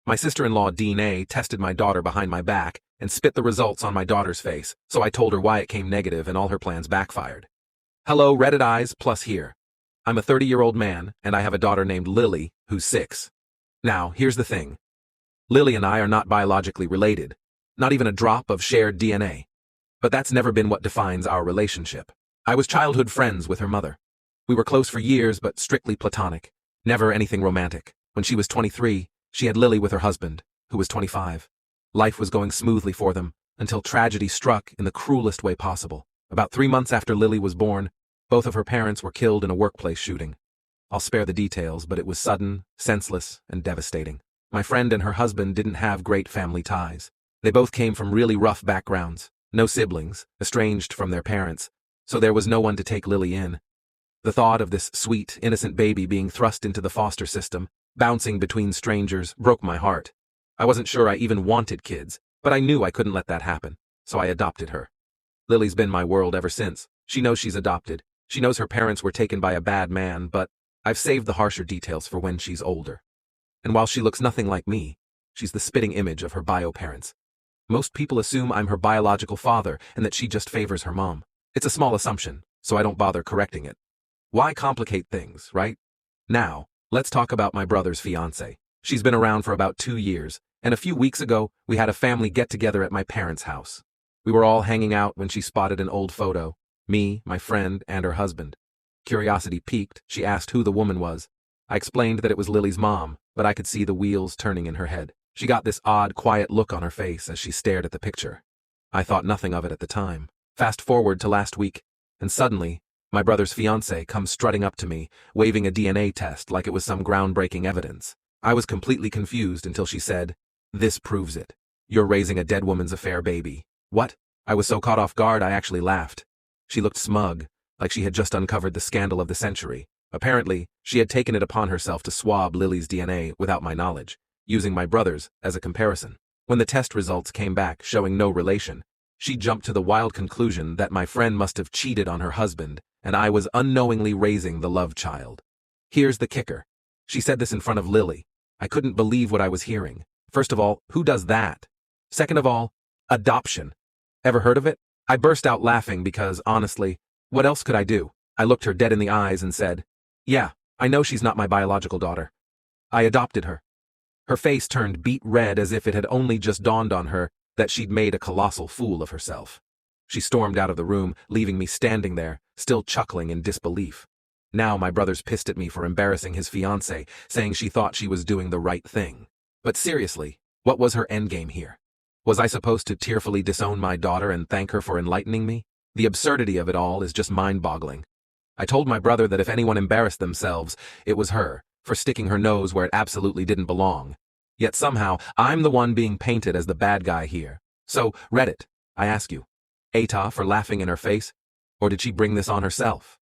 My sister-in-law DNA tested my daughter behind my back and spit the results on my daughter's face, so I told her why it came negative and all her plans backfired. Hello, Reddit eyes plus here. I'm a 30-year-old man, and I have a daughter named Lily, who's 6. Now, here's the thing. Lily and I are not biologically related, not even a drop of shared DNA. But that's never been what defines our relationship. I was childhood friends with her mother. We were close for years, but strictly platonic. Never anything romantic. When she was 23, she had Lily with her husband, who was 25. Life was going smoothly for them, until tragedy struck in the cruelest way possible. About 3 months after Lily was born, both of her parents were killed in a workplace shooting. I'll spare the details, but it was sudden, senseless, and devastating. My friend and her husband didn't have great family ties. They both came from really rough backgrounds, no siblings, estranged from their parents, so there was no one to take Lily in. The thought of this sweet, innocent baby being thrust into the foster system, bouncing between strangers, broke my heart. I wasn't sure I even wanted kids, but I knew I couldn't let that happen, so I adopted her. Lily's been my world ever since. She knows she's adopted. She knows her parents were taken by a bad man, but I've saved the harsher details for when she's older. And while she looks nothing like me, she's the spitting image of her bio parents. Most people assume I'm her biological father and that she just favors her mom. It's a small assumption, so I don't bother correcting it. Why complicate things, right? Now, let's talk about my brother's fiancée. She's been around for about 2 years, and a few weeks ago, we had a family get-together at my parents' house. We were all hanging out when she spotted an old photo. Me, my friend, and her husband. Curiosity piqued, she asked who the woman was. I explained that it was Lily's mom, but I could see the wheels turning in her head. She got this odd, quiet look on her face as she stared at the picture. I thought nothing of it at the time. Fast forward to last week, and suddenly, my brother's fiancée comes strutting up to me, waving a DNA test like it was some groundbreaking evidence. I was completely confused until she said, "This proves it. You're raising a dead woman's affair baby." What? I was so caught off guard I actually laughed. She looked smug, like she had just uncovered the scandal of the century. Apparently, she had taken it upon herself to swab Lily's DNA without my knowledge, using my brother's as a comparison. When the test results came back showing no relation, she jumped to the wild conclusion that my friend must have cheated on her husband, and I was unknowingly raising the love child. Here's the kicker. She said this in front of Lily. I couldn't believe what I was hearing. First of all, who does that? Second of all, adoption. Ever heard of it? I burst out laughing because, honestly, what else could I do? I looked her dead in the eyes and said, "Yeah, I know she's not my biological daughter. I adopted her." Her face turned beet red as if it had only just dawned on her that she'd made a colossal fool of herself. She stormed out of the room, leaving me standing there, still chuckling in disbelief. Now my brother's pissed at me for embarrassing his fiancée, saying she thought she was doing the right thing. But seriously, what was her endgame here? Was I supposed to tearfully disown my daughter and thank her for enlightening me? The absurdity of it all is just mind-boggling. I told my brother that if anyone embarrassed themselves, it was her, for sticking her nose where it absolutely didn't belong. Yet somehow, I'm the one being painted as the bad guy here. So, Reddit, I ask you, ATA for laughing in her face? Or did she bring this on herself?